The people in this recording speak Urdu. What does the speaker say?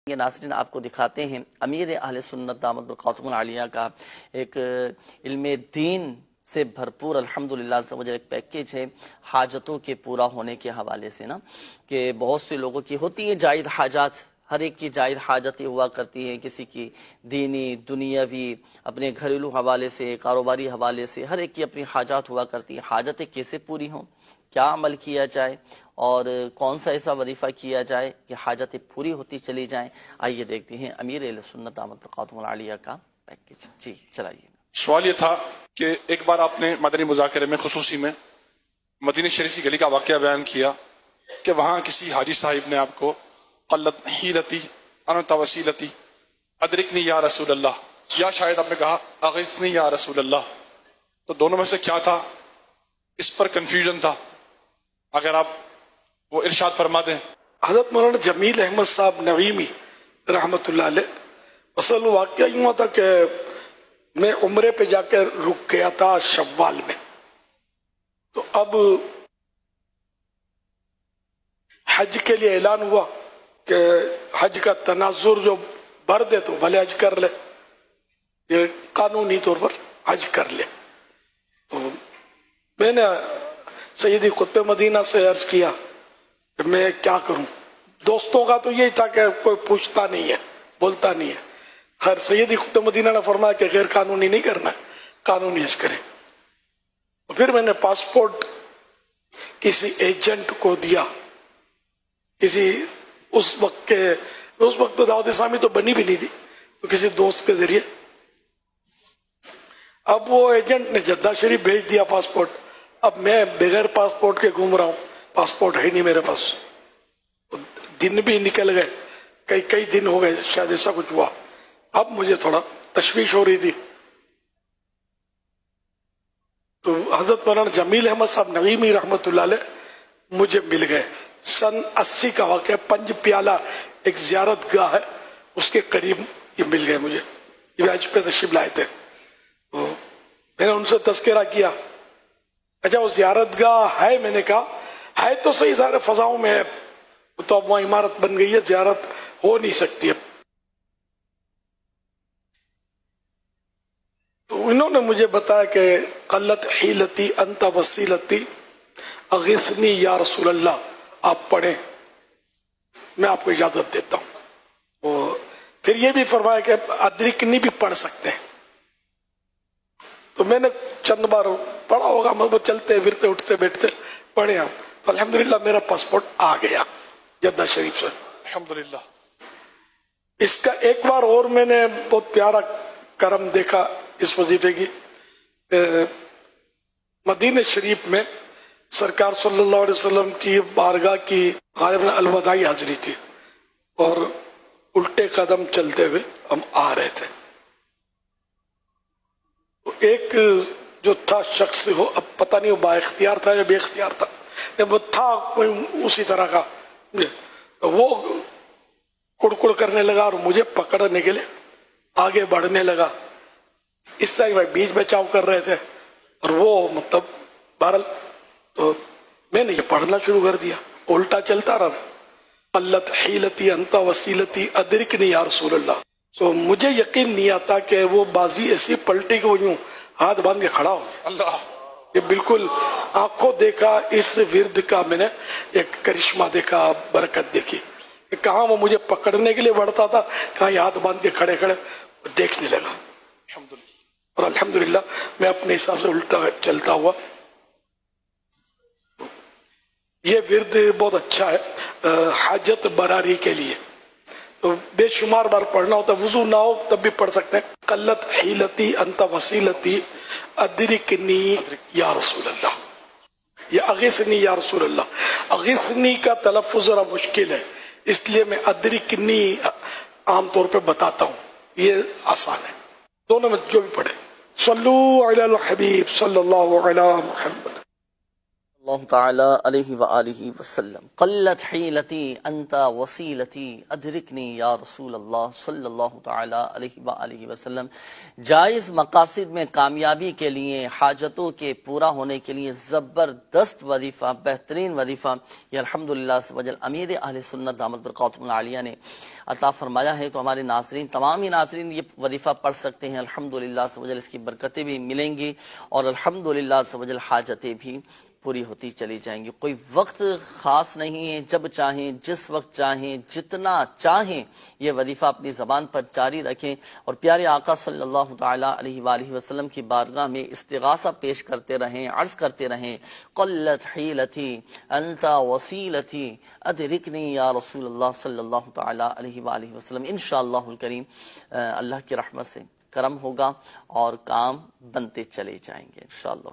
یہ ناظرین آپ کو دکھاتے ہیں امیر اہل سنت دامت برکاتہم العالیہ کا ایک علم دین سے بھرپور الحمدللہ ایک پیکیج ہے حاجتوں کے پورا ہونے کے حوالے سے نا، کہ بہت سے لوگوں کی ہوتی ہے جائز حاجات، ہر ایک کی جائز حاجتیں ہوا کرتی ہیں، کسی کی دینی دنیاوی اپنے گھریلو حوالے سے کاروباری حوالے سے ہر ایک کی اپنی حاجات ہوا کرتی ہیں۔ حاجتیں کیسے پوری ہوں، کیا عمل کیا جائے اور کون سا ایسا وظیفہ کیا جائے کہ حاجتیں پوری ہوتی چلی جائیں، آئیے دیکھتے ہیں امیر اہل سنت دامت برکاتہم العالیہ کا پیکیج۔ جی چلائیے۔ سوال یہ تھا کہ ایک بار آپ نے مدنی مذاکرے میں خصوصی میں مدینہ شریف کی گلی کا واقعہ بیان کیا کہ وہاں کسی حاجی صاحب نے آپ کو قلت حیلتی انت وسیلتی ادرکنی یا رسول اللہ، یا شاید آپ نے کہا اغثنی یا رسول اللہ، تو دونوں میں سے کیا تھا؟ اس پر کنفیوژن تھا، اگر آپ وہ ارشاد فرما دیں۔ حضرت مولانا جمیل احمد صاحب نعیمی رحمۃ اللہ علیہ، اصل واقعہ یوں تھا کہ میں عمرے پہ جا کے رک گیا تھا شوال میں، تو اب حج کے لیے اعلان ہوا کہ حج کا تناظر جو بھر دے تو بھلے حج کر لے، یہ قانونی طور پر حج کر لے۔ تو میں نے سیدی قطب مدینہ سے عرض کیا کہ میں کیا کروں، دوستوں کا تو یہی تھا کہ کوئی پوچھتا نہیں ہے بولتا نہیں ہے، خیر سیدی قطب مدینہ نے فرمایا کہ غیر قانونی نہیں کرنا ہے، قانونی حج کریں۔ پھر میں نے پاسپورٹ کسی ایجنٹ کو دیا، کسی اس وقت تو دعوت اسلامی تو بنی بھی نہیں تھی، تو کسی دوست کے ذریعے اب وہ ایجنٹ نے جدہ شریف بھیج دیا پاسپورٹ، اب میں بغیر پاسپورٹ کے گھوم رہا ہوں، پاسپورٹ ہے نہیں میرے پاس، دن بھی نکل گئے، کئی دن ہو گئے، شاید ایسا کچھ ہوا۔ اب مجھے تھوڑا تشویش ہو رہی تھی، تو حضرت مولانا جمیل احمد صاحب نعیمی رحمۃ اللہ علیہ مجھے مل گئے۔ سن 80 کا واقعہ، پنج پیالہ ایک زیارت گاہ ہے، اس کے قریب یہ مل گئے مجھے، یہ حج پہ تشریف لائے تھے۔ تو میں نے ان سے تذکرہ کیا، اچھا وہ زیارت گاہ ہے؟ میں نے کہا ہے تو صحیح، سارے فضاؤں میں ہے، تو اب وہاں عمارت بن گئی ہے، زیارت ہو نہیں سکتی اب۔ تو انہوں نے مجھے بتایا کہ قلت حیلتی انت وسیلتی اغثنی یا رسول اللہ آپ پڑھیں، میں آپ کو اجازت دیتا ہوں۔ پھر یہ بھی فرمایا کہ ادرکنی بھی پڑھ سکتے ہیں، تو میں نے چند بار پڑھا ہوگا، مطلب چلتے پھرتے اٹھتے بیٹھتے پڑھے آپ، تو الحمدللہ میرا پاسپورٹ آ گیا جدہ شریف سے الحمدللہ۔ اس کا ایک بار اور میں نے بہت پیارا کرم دیکھا اس وظیفے کی، مدینہ شریف میں سرکار صلی اللہ علیہ وسلم کی بارگاہ کی غالباً الوداعی حاضری تھی، اور الٹے قدم چلتے ہوئے ہم آ رہے تھے، ایک جو تھا شخص، وہ اب پتہ نہیں وہ با اختیار تھا یا بے اختیار تھا، وہ تھا کوئی اسی طرح کا، وہ کڑکڑ کرنے لگا اور مجھے پکڑنے کے لیے آگے بڑھنے لگا، اس طرح بیچ بچاؤ کر رہے تھے، اور وہ مطلب بہرحال تو میں نے یہ پڑھنا شروع کر دیا، الٹا چلتا رہا، قلت حیلتی انت وسیلتی ادرکنی یا رسول اللہ۔ تو مجھے یقین نہیں آتا کہ وہ بازی ایسی پلٹی کہ وہ یوں ہاتھ باندھ کے کھڑا ہو، اللہ، یہ بالکل آنکھوں دیکھا اس ورد کا میں نے ایک کرشمہ دیکھا، برکت دیکھی، کہاں وہ مجھے پکڑنے کے لیے بڑھتا تھا، کہاں یہ ہاتھ باندھ کے کھڑے کھڑے دیکھنے لگا، الحمدللہ۔ اور الحمدللہ میں اپنے حساب سے الٹا چلتا ہوا۔ یہ ورد بہت اچھا ہے حاجت براری کے لیے، تو بے شمار بار پڑھنا ہوتا ہے، وضو نہ ہو تب بھی پڑھ سکتے ہیں۔ قلت حیلتی انت وسیلتی ادرکنی یا رسول اللہ، یہ اغثنی یا رسول اللہ۔ اغثنی کا تلفظ ذرا مشکل ہے، اس لیے میں ادرکنی عام طور پہ بتاتا ہوں، یہ آسان ہے، دونوں میں جو بھی پڑھے۔ صلو علی الحبیب صلی اللہ علی محمد۔ اللہ تعالی علیہ وآلہ وسلم قلت حیلتی انت وسیلتی ادرکنی یا رسول اللہ صلی اللہ تعالی علیہ وآلہ وسلم. جائز مقاصد میں کامیابی کے لیے، حاجتوں کے پورا ہونے کے لیے زبردست وظیفہ، بہترین وظیفہ یہ الحمدللہ سبحانہ امیر اہل سنت دامت برکاتہم العالیہ نے عطا فرمایا ہے. تو ہمارے ناظرین، تمام ہی ناظرین یہ وظیفہ پڑھ سکتے ہیں الحمدللہ سبحانہ. اس کی برکتیں بھی ملیں گی اور الحمدللہ سبحانہ حاجتیں بھی پوری ہوتی چلی جائیں گی. کوئی وقت خاص نہیں ہے، جب چاہیں، جس وقت چاہیں، جتنا چاہیں یہ وظیفہ اپنی زبان پر جاری رکھیں اور پیارے آقا صلی اللہ تعالی علیہ وآلہ وسلم کی بارگاہ میں استغاثہ پیش کرتے رہیں، عرض کرتے رہیں قلت حیلتی انت وسیلتی ادرکنی یا رسول اللہ صلی اللہ تعالی علیہ وآلہ وسلم. انشاءاللہ الکریم اللہ کی رحمت سے کرم ہوگا اور کام بنتے چلے جائیں گے انشاءاللہ.